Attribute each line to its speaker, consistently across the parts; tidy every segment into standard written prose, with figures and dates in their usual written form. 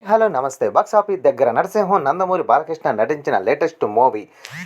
Speaker 1: Hello నమస్తే. Box office దగ్గర నరసింహం నందమూరి బాలకృష్ణ నటించిన లేటెస్ట్ మూవీ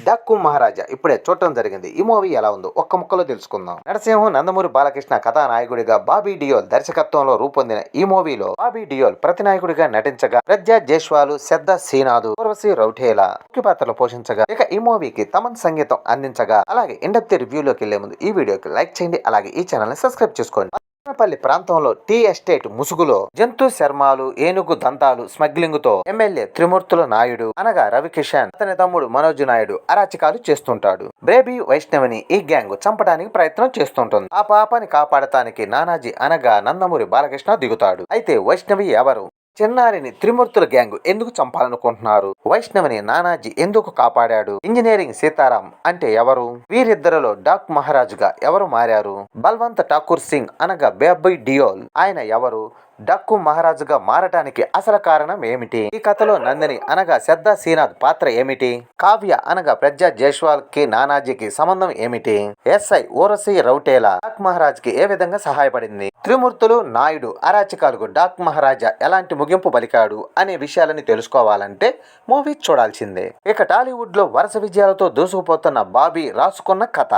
Speaker 1: డక్కు మహారాజా ఇప్పుడే చూడటం జరిగింది. ఈ మూవీ ఎలా ఉందో ఒక్క ముక్కలో తెలుసుకుందాం. నరసింహం నందమూరి బాలకృష్ణ కథానాయకుడిగా బాబీ డియోల్ దర్శకత్వంలో రూపొందిన ఈ మూవీలో బాబీ డియోల్ ప్రతినాయకుడిగా నటించగా ప్రజ్ఞా జైస్వాల్, శ్రద్ధా శ్రీనాథ్, ఊర్వశి రౌటేలా ముఖ్య పాత్రలు పోషించగా ఇక ఈ మూవీకి తమన్ సంగీతం అందించగా అలాగే ఇండెప్త్ రివ్యూలోకి వెళ్లే ముందు ఈ వీడియోకి లైక్ చేయండి. అలాగే ఈ ఛానల్ ని సబ్స్క్రైబ్ చేసుకోండి. పల్లి ప్రాంతంలో టీ ఎస్టేట్ ముసుగులో జంతు శర్మాలు, ఏనుగు దంతాలు స్మగ్లింగ్ తో ఎమ్మెల్యే త్రిమూర్తుల నాయుడు అనగా రవికిషన్, అతని తమ్ముడు మనోజ్ నాయుడు అరాచకాలు చేస్తుంటాడు. బేబీ వైష్ణవిని ఈ గ్యాంగ్ చంపడానికి ప్రయత్నం చేస్తుంటుంది. ఆ పాపని కాపాడటానికి నానాజీ అనగా నందమూరి బాలకృష్ణ దిగుతాడు. అయితే వైష్ణవి ఎవరు? చిన్నారిని త్రిమూర్తుల గ్యాంగ్ ఎందుకు చంపాలనుకుంటున్నారు? వైష్ణవిని నానాజీ ఎందుకు కాపాడాడు? ఇంజనీరింగ్ సీతారాం అంటే ఎవరు? వీరిద్దరిలో డాక్ మహారాజుగా ఎవరు మారారు? బల్వంత్ ఠాకూర్ సింగ్ అనగా బేబీ డియోల్ ఆయన ఎవరు? డక్కు మహారాజుగా మారటానికి అసలు కారణం ఏమిటి? ఈ కథలో నందిని అనగా శ్రద్ధా శ్రీనాథ్ పాత్ర ఏమిటి? కావ్య అనగా ప్రజ్ఞా జైస్వాల్ కి నానాజీకి సంబంధం ఏమిటి? ఎస్ఐ ఊర్వశి రౌటేలా డాక్ మహారాజ్ కి ఏ విధంగా సహాయపడింది? త్రిమూర్తులు నాయుడు అరాచకాలకు డాక్ మహారాజా ఎలాంటి ముగింపు పలికాడు అనే విషయాలని తెలుసుకోవాలంటే మూవీ చూడాల్సిందే. ఇక టాలీవుడ్ లో వరుస విజయాలతో దూసుకుపోతున్న బాబీ రాసుకున్న కథ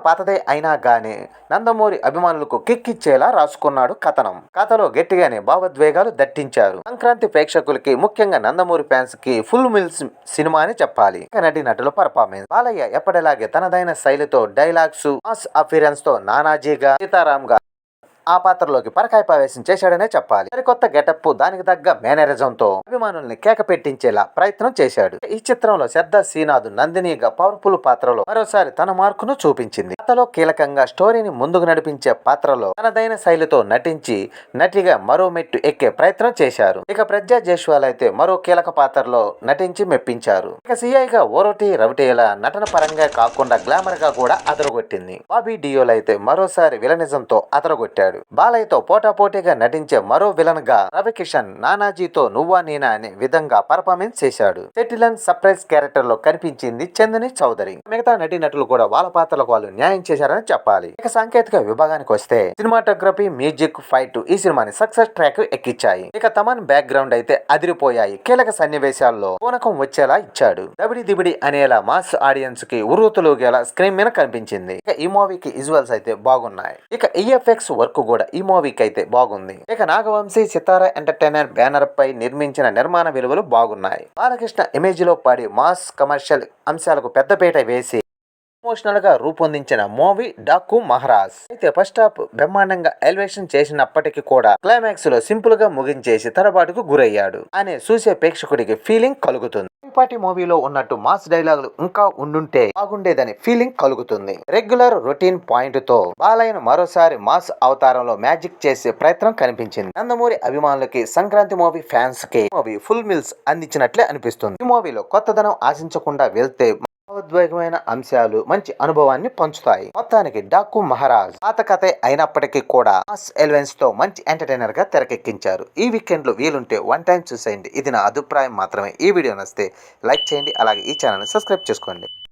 Speaker 1: పాతదే అయినా గానీ నందమూరి అభిమానులకు కిక్కిచ్చేలా రాసుకున్నాడు కథనం. కథలో గట్టిగానే భావోద్వేగాలు దట్టించారు. సంక్రాంతి ప్రేక్షకులకి ముఖ్యంగా నందమూరి ఫ్యాన్స్ కి ఫుల్ మిల్స్ సినిమా అని చెప్పాలి. నటి నటుల పర్ఫార్మెన్స్ బాలయ్య ఎప్పటిలాగే తనదైన శైలితో డైలాగ్స్, మాస్ అఫీరెన్స్ తో నానాజీగా, సీతారాం గా ఆ పాత్రలోకి పరకాయ ప్రవేశం చేశాడనే చెప్పాలి. సరికొత్త గెటప్, దానికి తగ్గ మేనరిజంతో అభిమానుల్ని కేక పెట్టించేలా ప్రయత్నం చేశాడు. ఈ చిత్రంలో శ్రద్ధా శ్రీనాథ్ నందినిగా పవర్ఫుల్ పాత్రలో మరోసారి తన మార్కును చూపించింది. కథలో కీలకంగా స్టోరీని ముందుకు నడిపించే పాత్రలో తనదైన శైలితో నటించి నటిగా మరో మెట్టు ఎక్కే ప్రయత్నం చేశారు. ఇక ప్రజ్ఞా జైస్వాల్ అయితే మరో కీలక పాత్రలో నటించి మెప్పించారు. ఇక సిఐగా ఊర్వశి రౌటేలా నటన పరంగా కాకుండా గ్లామర్ గా కూడా అదరగొట్టింది. బాబీ డియోల్ అయితే మరోసారి విలనిజంతో అదరగొట్టాడు. బాలయ్యతో పోటాపోటీగా నటించే మరో విలన్ గా రవికిషన్ నానాజీతో నువ్వా నేనా అనే విధంగా పర్ఫార్మెన్స్ చేశాడు. సెటిలన్ సర్ప్రైజ్ క్యారెక్టర్ లో కనిపించింది చందని చౌదరి. మిగతా నటీనటులు కూడా వాళ్ళ పాత్రలకు వాళ్ళు న్యాయం చేశారని చెప్పాలి. ఇక సాంకేతిక విభాగానికి వస్తే సినిమాటోగ్రఫీ, మ్యూజిక్, ఫైట్ ఈ సినిమాని సక్సెస్ ట్రాక్ ఎక్కించాయి. ఇక తమన్ బ్యాక్గ్రౌండ్ అయితే అదిరిపోయాయి. కీలక సన్నివేశాల్లో పూనకం వచ్చేలా ఇచ్చాడు. దబిడి దిబిడి అనేలా మాస్ ఆడియన్స్ కి ఉర్రూతలూగేలా స్క్రీన్ మీద కనిపించింది. ఇక ఈ మూవీకి విజువల్స్ అయితే బాగున్నాయి. ఇక ఈఎఫ్ఎక్స్ వర్క్ కూడా ఈ మూవీకి అయితే బాగుంది. ఇక నాగవంశీ సితారా ఎంటర్టైనర్ బ్యానర్ పై నిర్మించిన నిర్మాణ విలువలు బాగున్నాయి. బాలకృష్ణ ఇమేజ్ లో పడి మాస్ కమర్షియల్ అంశాలకు పెద్దపీట వేసి ఎమోషనల్ గా రూపొందించిన మూవీ డాకు మహారాజ్. అయితే ఫస్ట్ హాఫ్ బ్రహ్మాండంగా ఎలివేషన్ చేసినప్పటికీ కూడా క్లైమాక్స్ లో సింపుల్ గా ముగించేసి తడబాటుకు గురయ్యాడు అనే చూసే ప్రేక్షకుడికి ఫీలింగ్ కలుగుతుంది. పార్టీ మూవీలో ఉన్నట్టు మాస్ డైలాగులు ఇంకా ఉండుంటే బాగుండేదని ఫీలింగ్ కలుగుతుంది. రెగ్యులర్ రొటీన్ పాయింట్ తో బాలయ్యను మరోసారి మాస్ అవతారంలో మ్యాజిక్ చేసే ప్రయత్నం కనిపించింది. నందమూరి అభిమానులకి, సంక్రాంతి మూవీ ఫ్యాన్స్ కి మూవీ ఫుల్ మిల్స్ అందించినట్లే అనిపిస్తుంది. ఈ మూవీలో కొత్తదనం ఆశించకుండా వెళ్తే భావోద్వేగమైన అంశాలు మంచి అనుభవాన్ని పంచుతాయి. మొత్తానికి డాకు మహారాజ్ పాత కథ అయినప్పటికీ కూడా మాస్ ఎలిమెంట్స్ తో మంచి ఎంటర్టైనర్ గా తెరకెక్కించారు. ఈ వీకెండ్ లో వీలుంటే వన్ టైం చూసేయండి. ఇది నా అభిప్రాయం మాత్రమే. ఈ వీడియో నచ్చితే లైక్ చేయండి. అలాగే ఈ ఛానల్ ని సబ్స్క్రైబ్ చేసుకోండి.